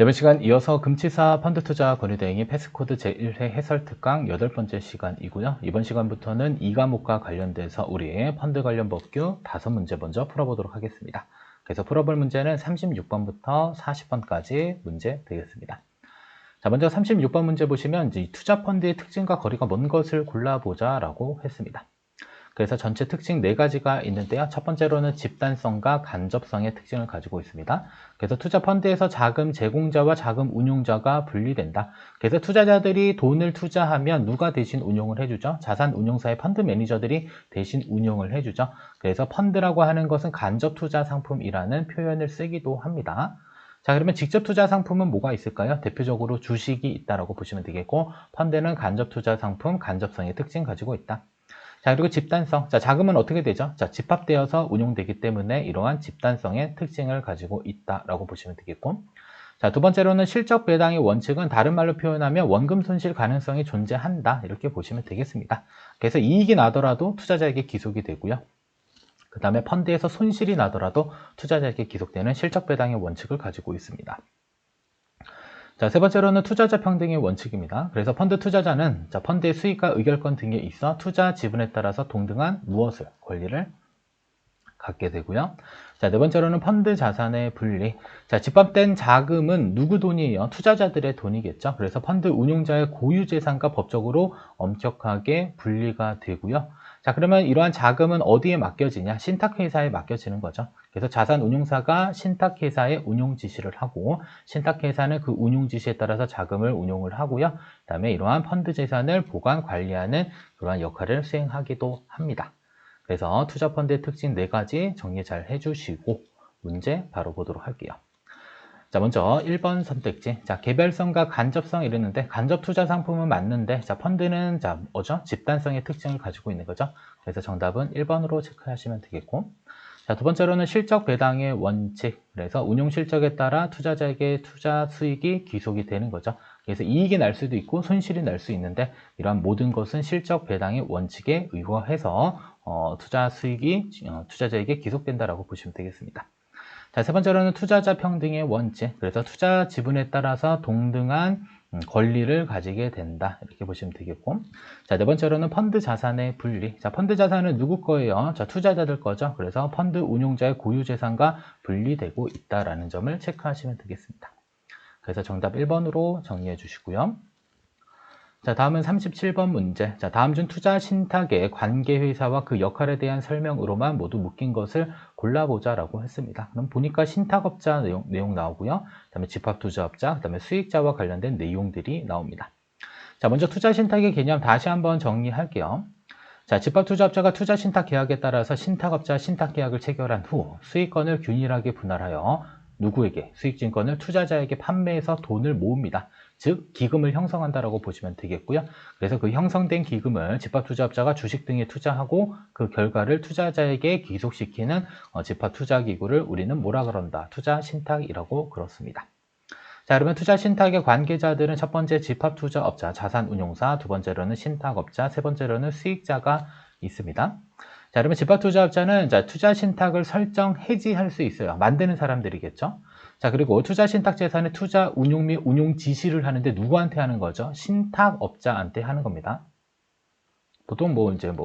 이번 시간 이어서 금치사 펀드 투자 권유 대행의 패스코드 제1회 해설 특강 8번째 시간이고요. 이번 시간부터는 이 과목과 관련돼서 우리의 펀드 관련 법규 5문제 먼저 풀어보도록 하겠습니다. 그래서 풀어볼 문제는 36번부터 40번까지 문제 되겠습니다. 자, 먼저 36번 문제 보시면 이제 투자 펀드의 특징과 거리가 먼 것을 골라보자 라고 했습니다. 그래서 전체 특징 4가지가 있는데요. 첫 번째로는 집단성과 간접성의 특징을 가지고 있습니다. 그래서 투자 펀드에서 자금 제공자와 자금 운용자가 분리된다. 그래서 투자자들이 돈을 투자하면 누가 대신 운용을 해주죠? 자산 운용사의 펀드 매니저들이 대신 운용을 해주죠. 그래서 펀드라고 하는 것은 간접 투자 상품이라는 표현을 쓰기도 합니다. 자, 그러면 직접 투자 상품은 뭐가 있을까요? 대표적으로 주식이 있다라고 보시면 되겠고, 펀드는 간접 투자 상품, 간접성의 특징 가지고 있다. 자, 그리고 집단성. 자, 자금은 어떻게 되죠? 자, 집합되어서 운용되기 때문에 이러한 집단성의 특징을 가지고 있다라고 보시면 되겠고. 자, 두 번째로는 실적 배당의 원칙은 다른 말로 표현하면 원금 손실 가능성이 존재한다. 이렇게 보시면 되겠습니다. 그래서 이익이 나더라도 투자자에게 기속이 되고요. 그 다음에 펀드에서 손실이 나더라도 투자자에게 기속되는 실적 배당의 원칙을 가지고 있습니다. 자, 세 번째로는 투자자 평등의 원칙입니다. 그래서 펀드 투자자는 펀드의 수익과 의결권 등에 있어 투자 지분에 따라서 동등한 무엇을 권리를 갖게 되고요. 자, 네 번째로는 펀드 자산의 분리. 자, 집합된 자금은 누구 돈이에요? 투자자들의 돈이겠죠. 그래서 펀드 운용자의 고유 재산과 법적으로 엄격하게 분리가 되고요. 자, 그러면 이러한 자금은 어디에 맡겨지냐? 신탁회사에 맡겨지는 거죠. 그래서 자산운용사가 신탁회사에 운용 지시를 하고, 신탁회사는 그 운용 지시에 따라서 자금을 운용을 하고요. 그 다음에 이러한 펀드 재산을 보관, 관리하는 그러한 역할을 수행하기도 합니다. 그래서 투자 펀드의 특징 4가지 정리 잘 해주시고, 문제 바로 보도록 할게요. 자, 먼저 1번 선택지. 자, 개별성과 간접성 이랬는데, 간접 투자 상품은 맞는데, 자, 펀드는, 자, 뭐죠? 집단성의 특징을 가지고 있는 거죠. 그래서 정답은 1번으로 체크하시면 되겠고. 자, 두 번째로는 실적 배당의 원칙. 그래서 운용 실적에 따라 투자자에게 투자 수익이 귀속이 되는 거죠. 그래서 이익이 날 수도 있고, 손실이 날 수 있는데, 이러한 모든 것은 실적 배당의 원칙에 의거해서, 투자 수익이 투자자에게 귀속된다라고 보시면 되겠습니다. 자, 세 번째로는 투자자 평등의 원칙. 그래서 투자 지분에 따라서 동등한 권리를 가지게 된다. 이렇게 보시면 되겠고. 자, 네 번째로는 펀드 자산의 분리. 자, 펀드 자산은 누구 거예요? 자, 투자자들 거죠. 그래서 펀드 운용자의 고유 재산과 분리되고 있다라는 점을 체크하시면 되겠습니다. 그래서 정답 1번으로 정리해 주시고요. 자, 다음은 37번 문제. 자, 다음 중 투자 신탁의 관계회사와 그 역할에 대한 설명으로만 모두 묶인 것을 골라보자라고 했습니다. 그럼 보니까 신탁업자 내용 나오고요. 그 다음에 집합투자업자, 그 다음에 수익자와 관련된 내용들이 나옵니다. 자, 먼저 투자 신탁의 개념 다시 한번 정리할게요. 자, 집합투자업자가 투자 신탁 계약에 따라서 신탁업자 신탁 계약을 체결한 후 수익권을 균일하게 분할하여 누구에게? 수익증권을 투자자에게 판매해서 돈을 모읍니다. 즉 기금을 형성한다라고 보시면 되겠고요. 그래서 그 형성된 기금을 집합투자업자가 주식 등에 투자하고 그 결과를 투자자에게 귀속시키는 집합투자기구를 우리는 뭐라 그런다? 투자신탁이라고 그렇습니다. 자, 그러면 투자신탁의 관계자들은 첫 번째 집합투자업자, 자산운용사, 두 번째로는 신탁업자, 세 번째로는 수익자가 있습니다. 자, 그러면 집합투자업자는 투자신탁을 설정, 해지할 수 있어요. 만드는 사람들이겠죠. 자, 그리고 투자신탁 재산의 투자 운용 및 운용 지시를 하는데 누구한테 하는 거죠? 신탁업자한테 하는 겁니다. 보통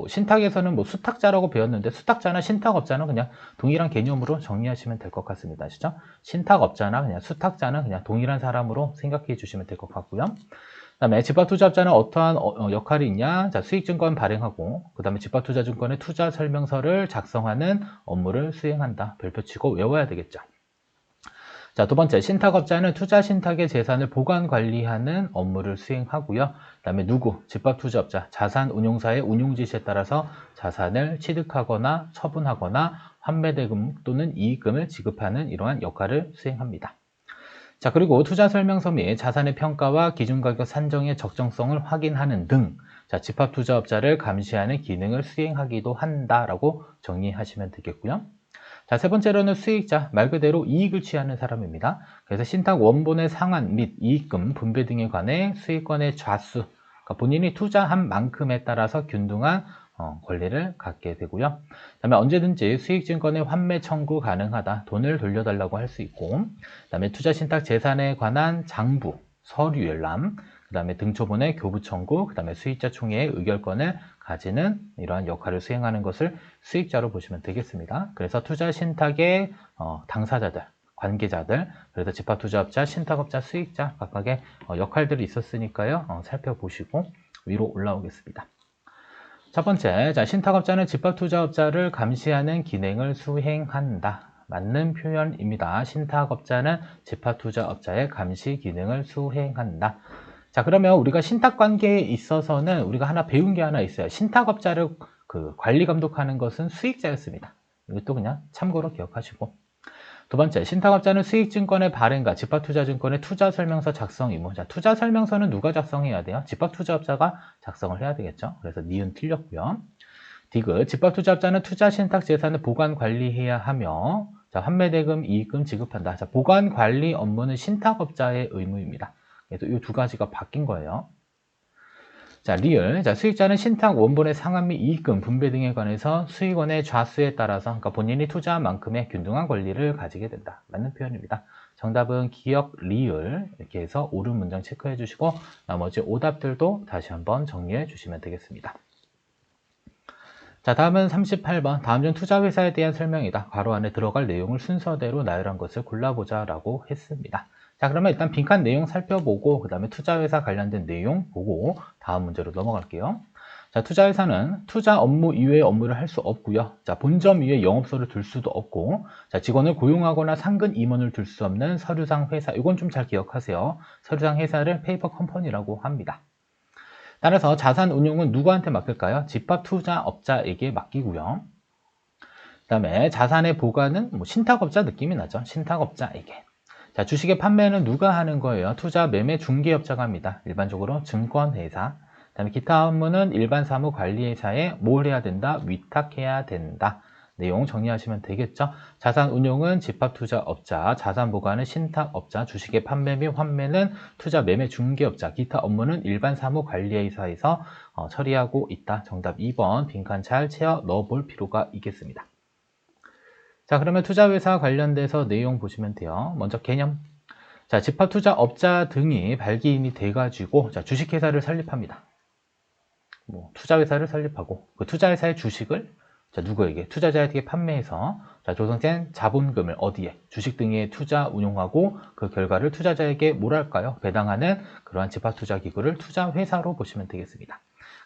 신탁에서는 수탁자라고 배웠는데 수탁자나 신탁업자는 그냥 동일한 개념으로 정리하시면 될 것 같습니다. 아시죠? 신탁업자나 그냥 수탁자는 그냥 동일한 사람으로 생각해 주시면 될 것 같고요. 그 다음에 집합투자업자는 어떠한 역할이 있냐? 자, 수익증권 발행하고, 그 다음에 집합투자증권의 투자 설명서를 작성하는 업무를 수행한다. 별표 치고 외워야 되겠죠. 자, 두 번째, 신탁업자는 투자 신탁의 재산을 보관 관리하는 업무를 수행하고요. 그 다음에 집합투자업자, 자산운용사의 운용 지시에 따라서 자산을 취득하거나 처분하거나 환매대금 또는 이익금을 지급하는 이러한 역할을 수행합니다. 자, 그리고 투자 설명서 및 자산의 평가와 기준가격 산정의 적정성을 확인하는 등 집합투자업자를 감시하는 기능을 수행하기도 한다라고 정리하시면 되겠고요. 자, 세 번째로는 수익자, 말 그대로 이익을 취하는 사람입니다. 그래서 신탁 원본의 상환 및 이익금 분배 등에 관해 수익권의 좌수, 그러니까 본인이 투자한 만큼에 따라서 균등한 권리를 갖게 되고요. 그다음에 언제든지 수익증권의 환매 청구 가능하다. 돈을 돌려달라고 할 수 있고, 그다음에 투자신탁 재산에 관한 장부, 서류 열람, 그다음에 등초본의 교부 청구, 그다음에 수익자 총회의 의결권을 가지는 이러한 역할을 수행하는 것을 수익자로 보시면 되겠습니다. 그래서 투자신탁의 당사자들, 관계자들, 그래서 집합투자업자, 신탁업자, 수익자 각각의 역할들이 있었으니까요. 살펴보시고 위로 올라오겠습니다. 첫 번째, 신탁업자는 집합투자업자를 감시하는 기능을 수행한다. 맞는 표현입니다. 신탁업자는 집합투자업자의 감시 기능을 수행한다. 자, 그러면 우리가 신탁관계에 있어서는 우리가 하나 배운 게 하나 있어요. 신탁업자를 관리 감독하는 것은 수익자였습니다. 이것도 그냥 참고로 기억하시고. 두 번째, 신탁업자는 수익증권의 발행과 집합투자증권의 투자설명서 작성 의무. 자, 투자설명서는 누가 작성해야 돼요? 집합투자업자가 작성을 해야 되겠죠. 그래서 니은 틀렸고요. 디귿, 집합투자업자는 투자신탁재산을 보관관리해야 하며, 자, 환매대금, 이익금 지급한다. 자, 보관관리 업무는 신탁업자의 의무입니다. 그래서 이 두 가지가 바뀐 거예요. 자, 리을. 자, 수익자는 신탁 원본의 상환 및 이익금 분배 등에 관해서 수익원의 좌수에 따라서, 그러니까 본인이 투자한 만큼의 균등한 권리를 가지게 된다. 맞는 표현입니다. 정답은 기역, 리을. 이렇게 해서 옳은 문장 체크해 주시고, 나머지 오답들도 다시 한번 정리해 주시면 되겠습니다. 자, 다음은 38번. 다음 중 투자회사에 대한 설명이다. 괄호 안에 들어갈 내용을 순서대로 나열한 것을 골라보자 라고 했습니다. 자, 그러면 일단 빈칸 내용 살펴보고 그 다음에 투자회사 관련된 내용 보고 다음 문제로 넘어갈게요. 자, 투자회사는 투자 업무 이외의 업무를 할 수 없고요. 자, 본점 위에 영업소를 둘 수도 없고, 자, 직원을 고용하거나 상근 임원을 둘 수 없는 서류상 회사. 이건 좀 잘 기억하세요. 서류상 회사를 페이퍼 컴퍼니라고 합니다. 따라서 자산 운용은 누구한테 맡길까요? 집합투자업자에게 맡기고요. 그 다음에 자산의 보관은 신탁업자 느낌이 나죠. 신탁업자에게. 자, 주식의 판매는 누가 하는 거예요? 투자 매매 중개업자가 합니다. 일반적으로 증권회사. 그 다음에 기타 업무는 일반 사무 관리회사에 뭘 해야 된다? 위탁해야 된다. 내용 정리하시면 되겠죠. 자산 운용은 집합투자업자, 자산 보관은 신탁업자, 주식의 판매 및 환매는 투자 매매 중개업자, 기타 업무는 일반 사무 관리회사에서 처리하고 있다. 정답 2번 빈칸 잘 채워 넣어볼 필요가 있겠습니다. 자, 그러면 투자회사 관련돼서 내용 보시면 돼요. 먼저 개념. 자, 집합투자업자 등이 발기인이 돼가지고 주식회사를 설립합니다. 투자회사를 설립하고 그 투자회사의 주식을 누구에게? 투자자에게 판매해서 조성된 자본금을 어디에? 주식 등에 투자 운용하고 그 결과를 투자자에게 뭐랄까요? 배당하는 그러한 집합투자기구를 투자회사로 보시면 되겠습니다.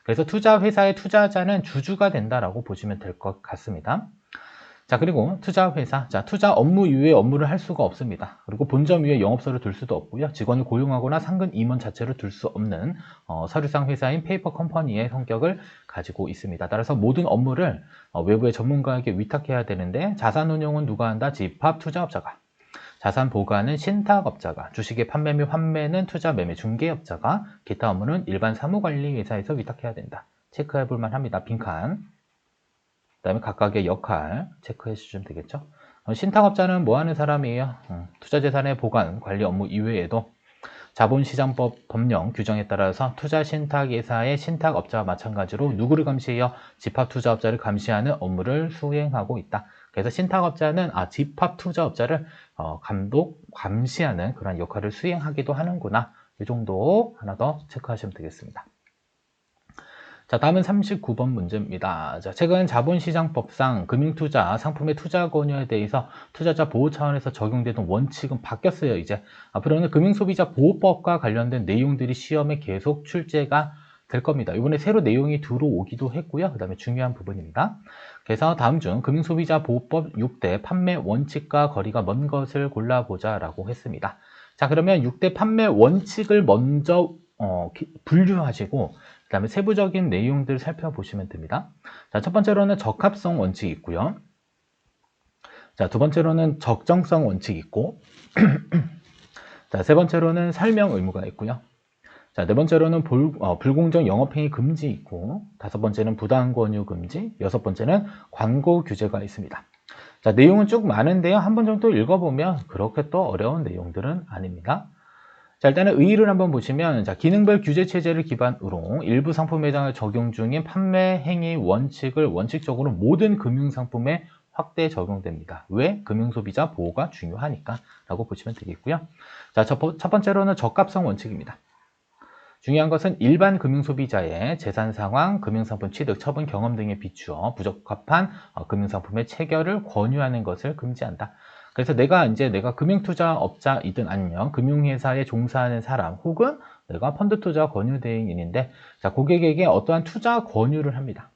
그래서 투자회사의 투자자는 주주가 된다라고 보시면 될 것 같습니다. 자, 그리고 투자회사. 자, 투자 업무 이외의 업무를 할 수가 없습니다. 그리고 본점 위에 영업소를 둘 수도 없고요. 직원을 고용하거나 상근 임원 자체를 둘 수 없는 서류상 회사인 페이퍼 컴퍼니의 성격을 가지고 있습니다. 따라서 모든 업무를 외부의 전문가에게 위탁해야 되는데 자산 운용은 누가 한다? 집합투자업자가. 자산 보관은 신탁업자가. 주식의 판매 및 환매는 투자 매매 중개업자가. 기타 업무는 일반 사무관리회사에서 위탁해야 된다. 체크해 볼 만합니다. 빈칸. 그 다음에 각각의 역할 체크해 주시면 되겠죠. 신탁업자는 뭐 하는 사람이에요? 투자재산의 보관, 관리 업무 이외에도 자본시장법 법령 규정에 따라서 투자신탁회사의 신탁업자와 마찬가지로 누구를 감시해요? 집합투자업자를 감시하는 업무를 수행하고 있다. 그래서 신탁업자는 집합투자업자를 감시하는 그런 역할을 수행하기도 하는구나. 이 정도 하나 더 체크하시면 되겠습니다. 자, 다음은 39번 문제입니다. 자, 최근 자본시장법상 금융투자, 상품의 투자 권유에 대해서 투자자 보호 차원에서 적용되던 원칙은 바뀌었어요. 이제 앞으로는 금융소비자보호법과 관련된 내용들이 시험에 계속 출제가 될 겁니다. 이번에 새로 내용이 들어오기도 했고요. 그 다음에 중요한 부분입니다. 그래서 다음 중 금융소비자보호법 6대 판매 원칙과 거리가 먼 것을 골라보자 라고 했습니다. 자, 그러면 6대 판매 원칙을 먼저 분류하시고 그 다음에 세부적인 내용들 살펴보시면 됩니다. 자, 첫 번째로는 적합성 원칙이 있고요. 자, 두 번째로는 적정성 원칙이 있고 자, 세 번째로는 설명 의무가 있고요. 자, 네 번째로는 불공정 영업행위 금지 있고 다섯 번째는 부당 권유 금지, 여섯 번째는 광고 규제가 있습니다. 자, 내용은 쭉 많은데요. 한 번 정도 읽어보면 그렇게 또 어려운 내용들은 아닙니다. 자, 일단은 의의를 한번 보시면, 자, 기능별 규제 체제를 기반으로 일부 상품 매장을 적용 중인 판매 행위 원칙을 원칙적으로 모든 금융상품에 확대 적용됩니다. 왜? 금융소비자 보호가 중요하니까 라고 보시면 되겠고요. 자, 첫 번째로는 적합성 원칙입니다. 중요한 것은 일반 금융소비자의 재산 상황, 금융상품 취득, 처분 경험 등에 비추어 부적합한 금융상품의 체결을 권유하는 것을 금지한다. 그래서 내가 금융투자업자이든 아니면 금융회사에 종사하는 사람 혹은 내가 펀드투자 권유대행인인데, 자, 고객에게 어떠한 투자 권유를 합니다.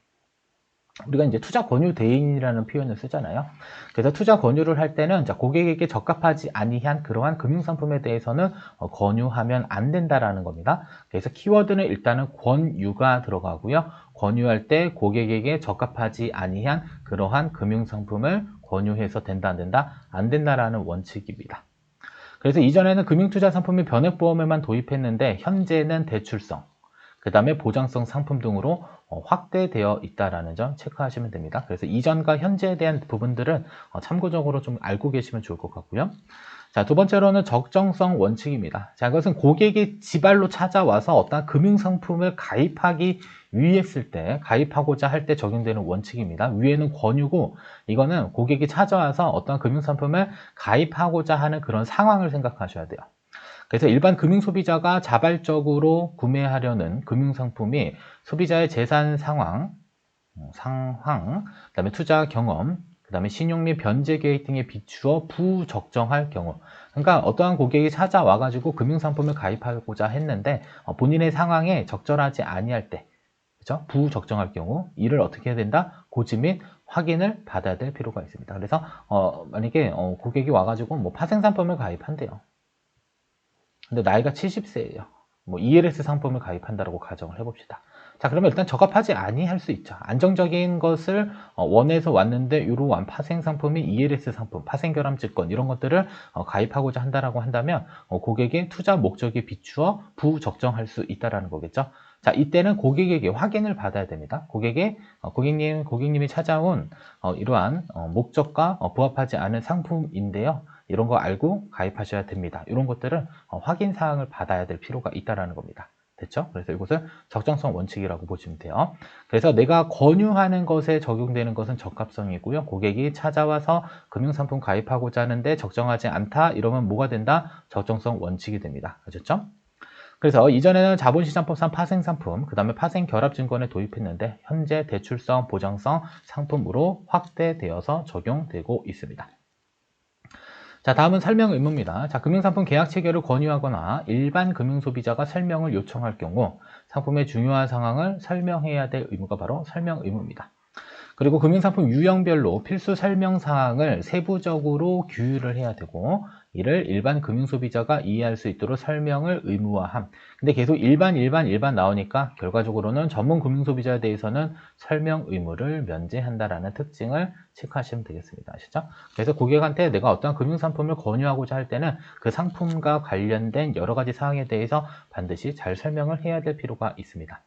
우리가 이제 투자 권유 대행이라는 표현을 쓰잖아요. 그래서 투자 권유를 할 때는, 자, 고객에게 적합하지 아니한 그러한 금융상품에 대해서는 권유하면 안 된다라는 겁니다. 그래서 키워드는 일단은 권유가 들어가고요. 권유할 때 고객에게 적합하지 아니한 그러한 금융상품을 권유해서 된다, 안 된다? 안 된다라는 원칙입니다. 그래서 이전에는 금융투자 상품이 변액보험에만 도입했는데, 현재는 대출성, 그 다음에 보장성 상품 등으로 확대되어 있다는 점 체크하시면 됩니다. 그래서 이전과 현재에 대한 부분들은 참고적으로 좀 알고 계시면 좋을 것 같고요. 자, 두 번째로는 적정성 원칙입니다. 자, 이것은 고객이 지발로 찾아와서 어떤 금융상품을 가입하기 위했을 때, 가입하고자 할 때 적용되는 원칙입니다. 위에는 권유고, 이거는 고객이 찾아와서 어떤 금융상품을 가입하고자 하는 그런 상황을 생각하셔야 돼요. 그래서 일반 금융소비자가 자발적으로 구매하려는 금융상품이 소비자의 재산 상황, 그다음에 투자 경험, 그다음에 신용 및 변제 계획 등에 비추어 부적정할 경우, 그러니까 어떠한 고객이 찾아와가지고 금융상품을 가입하고자 했는데 본인의 상황에 적절하지 아니할 때, 그렇죠? 부적정할 경우 이를 어떻게 해야 된다? 고지 및 확인을 받아야 될 필요가 있습니다. 그래서 만약에 고객이 와가지고 뭐 파생상품을 가입한대요. 근데 나이가 70세예요. 뭐 ELS 상품을 가입한다고 가정을 해봅시다. 자, 그러면 일단 적합하지 아니할 수 있죠. 안정적인 것을 원해서 왔는데 이러한 파생 상품이 ELS 상품, 파생결함증권 이런 것들을 가입하고자 한다라고 한다면 고객의 투자 목적에 비추어 부적정할 수 있다라는 거겠죠. 자, 이때는 고객에게 확인을 받아야 됩니다. 고객님이 찾아온 이러한 목적과 부합하지 않은 상품인데요. 이런 거 알고 가입하셔야 됩니다. 이런 것들은 확인 사항을 받아야 될 필요가 있다는 겁니다. 됐죠? 그래서 이것을 적정성 원칙이라고 보시면 돼요. 그래서 내가 권유하는 것에 적용되는 것은 적합성이고요. 고객이 찾아와서 금융상품 가입하고자 하는데 적정하지 않다 이러면 뭐가 된다? 적정성 원칙이 됩니다. 아셨죠? 그래서 이전에는 자본시장법상 파생상품, 그 다음에 파생결합증권을 도입했는데 현재 대출성, 보장성 상품으로 확대되어서 적용되고 있습니다. 자, 다음은 설명 의무입니다. 자, 금융상품 계약 체결을 권유하거나 일반 금융소비자가 설명을 요청할 경우 상품의 중요한 상황을 설명해야 될 의무가 바로 설명 의무입니다. 그리고 금융상품 유형별로 필수 설명 사항을 세부적으로 규율을 해야 되고, 이를 일반 금융소비자가 이해할 수 있도록 설명을 의무화함. 근데 계속 일반 나오니까 결과적으로는 전문 금융소비자에 대해서는 설명 의무를 면제한다라는 특징을 체크하시면 되겠습니다. 아시죠? 그래서 고객한테 내가 어떤 금융상품을 권유하고자 할 때는 그 상품과 관련된 여러 가지 사항에 대해서 반드시 잘 설명을 해야 될 필요가 있습니다.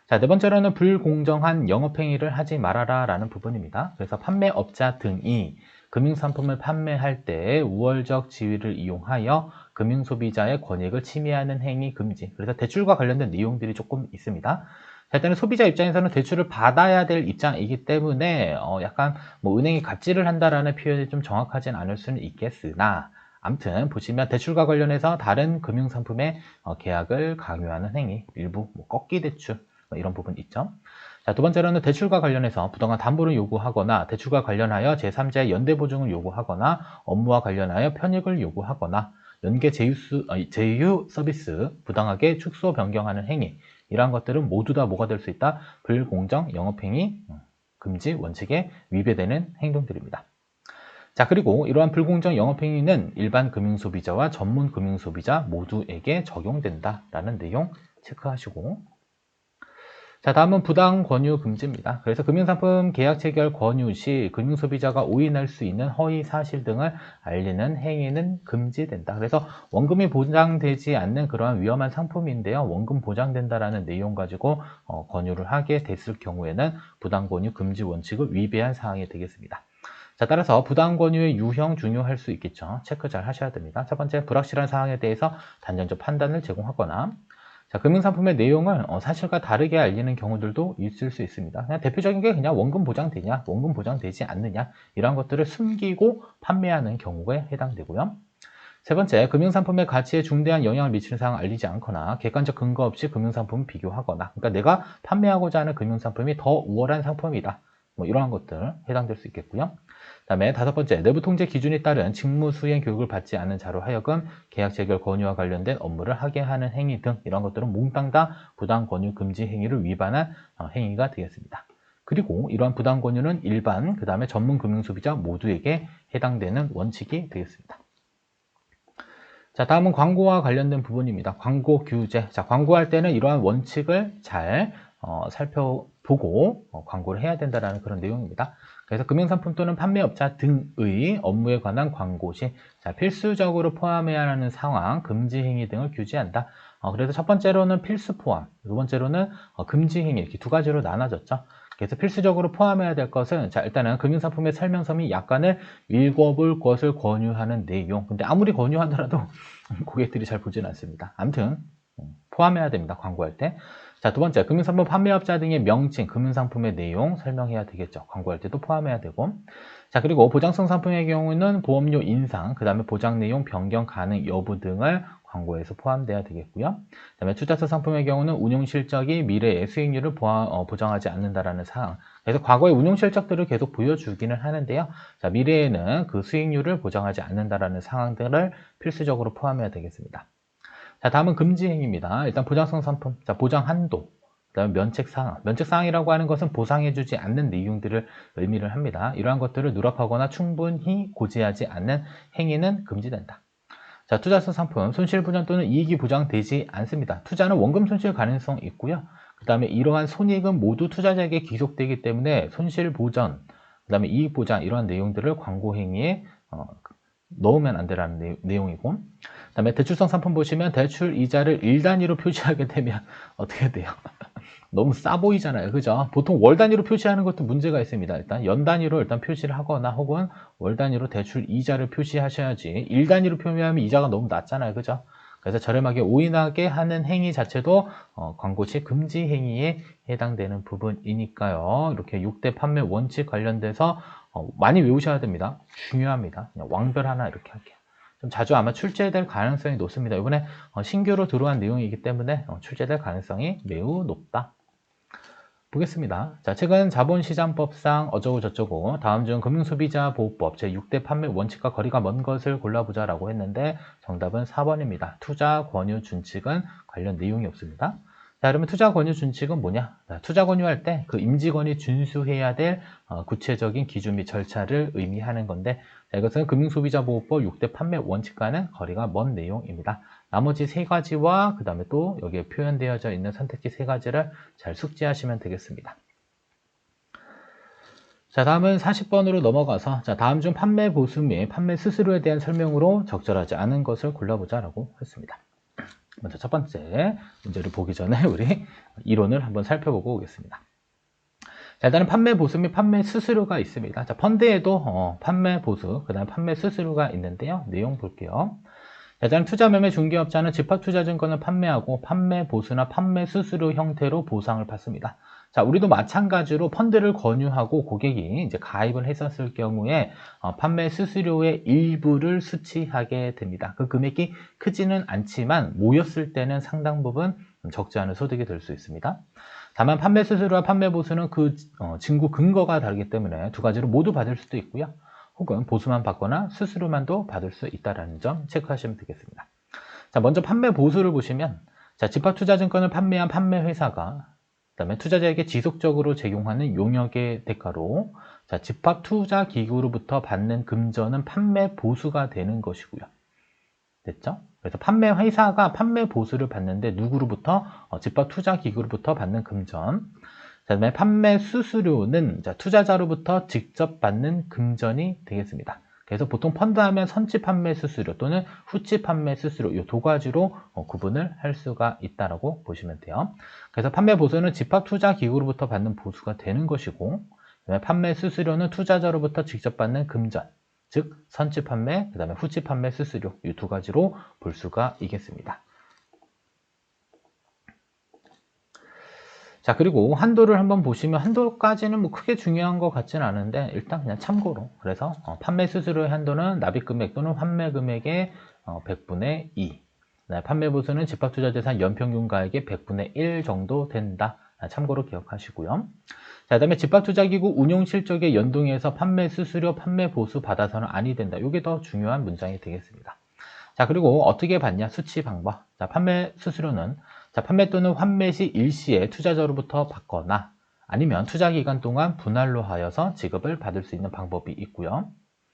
자, 네 번째로는 불공정한 영업행위를 하지 말아라 라는 부분입니다. 그래서 판매업자 등이 금융상품을 판매할 때 우월적 지위를 이용하여 금융소비자의 권익을 침해하는 행위 금지. 그래서 대출과 관련된 내용들이 조금 있습니다. 자, 일단은 소비자 입장에서는 대출을 받아야 될 입장이기 때문에 약간 뭐 은행이 갑질을 한다라는 표현이 좀 정확하진 않을 수는 있겠으나, 아무튼 보시면 대출과 관련해서 다른 금융상품의 계약을 강요하는 행위, 일부 뭐 꺾기 대출 이런 부분 있죠. 자, 두 번째로는 대출과 관련해서 부당한 담보를 요구하거나 대출과 관련하여 제3자의 연대 보증을 요구하거나 업무와 관련하여 편익을 요구하거나 연계 제휴 서비스 부당하게 축소 변경하는 행위, 이러한 것들은 모두 다 뭐가 될 수 있다? 불공정 영업행위 금지 원칙에 위배되는 행동들입니다. 자, 그리고 이러한 불공정 영업행위는 일반 금융소비자와 전문 금융소비자 모두에게 적용된다라는 내용 체크하시고, 자, 다음은 부당 권유 금지입니다. 그래서 금융상품 계약 체결 권유 시 금융소비자가 오인할 수 있는 허위 사실 등을 알리는 행위는 금지된다. 그래서 원금이 보장되지 않는 그러한 위험한 상품인데요. 원금 보장된다라는 내용 가지고 권유를 하게 됐을 경우에는 부당 권유 금지 원칙을 위배한 사항이 되겠습니다. 자, 따라서 부당 권유의 유형 중요할 수 있겠죠. 체크 잘 하셔야 됩니다. 첫 번째, 불확실한 사항에 대해서 단정적 판단을 제공하거나, 자, 금융상품의 내용을 사실과 다르게 알리는 경우들도 있을 수 있습니다. 그냥 대표적인 게 그냥 원금 보장되냐, 원금 보장되지 않느냐, 이런 것들을 숨기고 판매하는 경우에 해당되고요. 세 번째, 금융상품의 가치에 중대한 영향을 미치는 사항을 알리지 않거나 객관적 근거 없이 금융상품을 비교하거나, 그러니까 내가 판매하고자 하는 금융상품이 더 우월한 상품이다. 뭐 이러한 것들 해당될 수 있겠고요. 그다음에 다섯 번째, 내부 통제 기준에 따른 직무 수행 교육을 받지 않은 자로 하여금 계약 체결 권유와 관련된 업무를 하게 하는 행위 등 이런 것들은 몽땅 다 부당 권유 금지 행위를 위반한 행위가 되겠습니다. 그리고 이러한 부당 권유는 일반, 그 다음에 전문 금융 소비자 모두에게 해당되는 원칙이 되겠습니다. 자, 다음은 광고와 관련된 부분입니다. 광고 규제. 자, 광고할 때는 이러한 원칙을 잘 살펴보고 광고를 해야 된다는 그런 내용입니다. 그래서 금융상품 또는 판매업자 등의 업무에 관한 광고 시 필수적으로 포함해야 하는 상황, 금지 행위 등을 규제한다. 그래서 첫 번째로는 필수 포함, 두 번째로는 금지 행위, 이렇게 두 가지로 나눠졌죠. 그래서 필수적으로 포함해야 될 것은, 자, 일단은 금융상품의 설명서및 약관을 읽어볼 것을 권유하는 내용. 근데 아무리 권유하더라도 고객들이 잘 보지는 않습니다. 아무튼 포함해야 됩니다. 광고할 때. 자, 두 번째, 금융상품 판매업자 등의 명칭, 금융상품의 내용 설명해야 되겠죠. 광고할 때도 포함해야 되고. 자, 그리고 보장성 상품의 경우는 보험료 인상, 그 다음에 보장 내용 변경 가능 여부 등을 광고에서 포함돼야 되겠고요. 그 다음에 투자처 상품의 경우는 운용 실적이 미래의 수익률을 보장하지 않는다라는 사항. 그래서 과거의 운용 실적들을 계속 보여주기는 하는데요. 자, 미래에는 그 수익률을 보장하지 않는다라는 상황들을 필수적으로 포함해야 되겠습니다. 자, 다음은 금지 행위입니다. 일단 보장성 상품, 자, 보장 한도, 그다음에 면책 사항. 면책 사항이라고 하는 것은 보상해주지 않는 내용들을 의미를 합니다. 이러한 것들을 누락하거나 충분히 고지하지 않는 행위는 금지된다. 자, 투자성 상품, 손실 보전 또는 이익이 보장되지 않습니다. 투자는 원금 손실 가능성이 있고요. 그 다음에 이러한 손익은 모두 투자자에게 귀속되기 때문에 손실 보전, 그 다음에 이익 보장 이러한 내용들을 광고 행위에 넣으면 안 되라는 내용이고, 그 다음에 대출성 상품 보시면 대출 이자를 일 단위로 표시하게 되면 어떻게 돼요? 너무 싸 보이잖아요. 그죠? 보통 월 단위로 표시하는 것도 문제가 있습니다. 일단 연 단위로 일단 표시를 하거나 혹은 월 단위로 대출 이자를 표시하셔야지, 일 단위로 표시하면 이자가 너무 낮잖아요. 그죠? 그래서 저렴하게 오인하게 하는 행위 자체도 광고 시 금지 행위에 해당되는 부분이니까요. 이렇게 6대 판매 원칙 관련돼서 많이 외우셔야 됩니다. 중요합니다. 그냥 왕별 하나 이렇게 할게요. 좀 자주 아마 출제될 가능성이 높습니다. 이번에 신규로 들어온 내용이기 때문에 출제될 가능성이 매우 높다. 보겠습니다. 자, 최근 자본시장법상 어쩌고 저쩌고 다음 중 금융소비자보호법 제6대 판매 원칙과 거리가 먼 것을 골라보자 라고 했는데 정답은 4번입니다. 투자 권유 준칙은 관련 내용이 없습니다. 자, 그러면 투자 권유 준칙은 뭐냐? 자, 투자 권유할 때 그 임직원이 준수해야 될 구체적인 기준 및 절차를 의미하는 건데, 자, 이것은 금융소비자보호법 6대 판매 원칙과는 거리가 먼 내용입니다. 나머지 세 가지와 그 다음에 또 여기에 표현되어져 있는 선택지 세 가지를 잘 숙지하시면 되겠습니다. 자, 다음은 40번으로 넘어가서, 자, 다음 중 판매 보수 및 판매 수수료에 대한 설명으로 적절하지 않은 것을 골라보자 라고 했습니다. 먼저 첫 번째 문제를 보기 전에 우리 이론을 한번 살펴보고 오겠습니다. 자, 일단은 판매 보수 및 판매 수수료가 있습니다. 자, 펀드에도 판매 보수, 그 다음 판매 수수료가 있는데요. 내용 볼게요. 일단 투자 매매 중개업자는 집합투자증권을 판매하고 판매 보수나 판매 수수료 형태로 보상을 받습니다. 자, 우리도 마찬가지로 펀드를 권유하고 고객이 이제 가입을 했었을 경우에 판매 수수료의 일부를 수취하게 됩니다. 그 금액이 크지는 않지만 모였을 때는 상당 부분 적지 않은 소득이 될 수 있습니다. 다만 판매 수수료와 판매 보수는 그 징구 근거가 다르기 때문에 두 가지로 모두 받을 수도 있고요. 혹은 보수만 받거나 수수료만도 받을 수 있다는 점 체크하시면 되겠습니다. 자, 먼저 판매 보수를 보시면, 자, 집합투자증권을 판매한 판매회사가 그다음에 투자자에게 지속적으로 제공하는 용역의 대가로, 자, 집합투자기구로부터 받는 금전은 판매 보수가 되는 것이고요. 됐죠? 그래서 판매회사가 판매 보수를 받는데 누구로부터? 집합투자기구로부터 받는 금전. 그다음에 판매 수수료는 투자자로부터 직접 받는 금전이 되겠습니다. 그래서 보통 펀드 하면 선치 판매 수수료 또는 후치 판매 수수료 이 두 가지로 구분을 할 수가 있다라고 보시면 돼요. 그래서 판매 보수는 집합 투자 기구로부터 받는 보수가 되는 것이고, 그다음에 판매 수수료는 투자자로부터 직접 받는 금전, 즉 선취 판매, 그 다음에 후치 판매 수수료, 이 두 가지로 볼 수가 있겠습니다. 자, 그리고 한도를 한번 보시면 한도까지는 뭐 크게 중요한 것 같지는 않은데 일단 그냥 참고로, 그래서 판매 수수료의 한도는 납입금액 또는 환매금액의 100분의 2, 판매 보수는 집합투자재산 연평균가액의 100분의 1 정도 된다. 참고로 기억하시고요. 자, 그 다음에 집합투자기구 운용실적에 연동해서 판매 수수료, 판매 보수 받아서는 아니 된다. 이게 더 중요한 문장이 되겠습니다. 자, 그리고 어떻게 받냐? 수치 방법. 자, 판매 수수료는 판매 또는 환매 시 일시에 투자자로부터 받거나 아니면 투자기간 동안 분할로 하여서 지급을 받을 수 있는 방법이 있고요.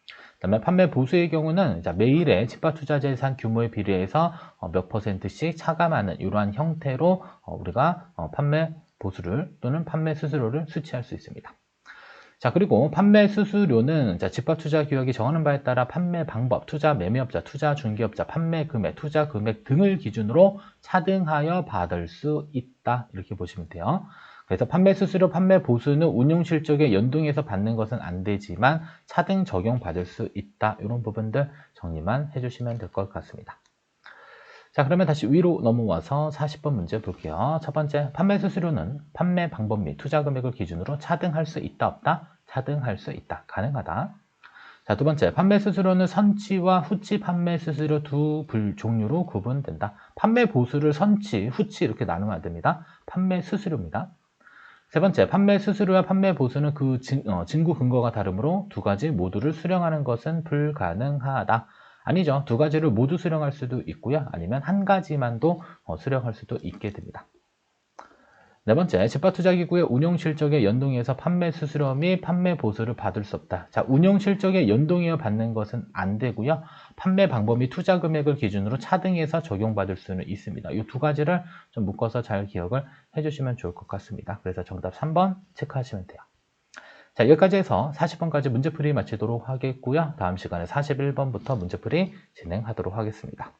그 다음에 판매 보수의 경우는 매일의 집합투자재산 규모에 비례해서 몇 %씩 차감하는 이러한 형태로 우리가 판매 보수를 또는 판매 수수료를 수취할 수 있습니다. 자, 그리고 판매 수수료는 집합투자규약이 정하는 바에 따라 판매 방법, 투자 매매업자, 투자 중개업자, 판매 금액, 투자 금액 등을 기준으로 차등하여 받을 수 있다. 이렇게 보시면 돼요. 그래서 판매 수수료, 판매 보수는 운용실적에 연동해서 받는 것은 안 되지만 차등 적용받을 수 있다. 이런 부분들 정리만 해주시면 될 것 같습니다. 자, 그러면 다시 위로 넘어와서 40번 문제 볼게요. 첫 번째, 판매 수수료는 판매 방법 및 투자 금액을 기준으로 차등할 수 있다, 없다? 차등할 수 있다, 가능하다. 자, 두 번째, 판매 수수료는 선취와 후치 판매 수수료 두 종류로 구분된다. 판매 보수를 선취, 후치 이렇게 나누면 안 됩니다. 판매 수수료입니다. 세 번째, 판매 수수료와 판매 보수는 그 증거 근거가 다르므로 두 가지 모두를 수령하는 것은 불가능하다. 아니죠. 두 가지를 모두 수령할 수도 있고요. 아니면 한 가지만도 수령할 수도 있게 됩니다. 네 번째, 집합투자기구의 운용실적에 연동해서 판매 수수료 및 판매 보수를 받을 수 없다. 자, 운용실적에 연동해서 받는 것은 안 되고요. 판매 방법 및 투자 금액을 기준으로 차등해서 적용받을 수는 있습니다. 이 두 가지를 좀 묶어서 잘 기억을 해주시면 좋을 것 같습니다. 그래서 정답 3번 체크하시면 돼요. 자, 여기까지 해서 40번까지 문제풀이 마치도록 하겠고요. 다음 시간에 41번부터 문제풀이 진행하도록 하겠습니다.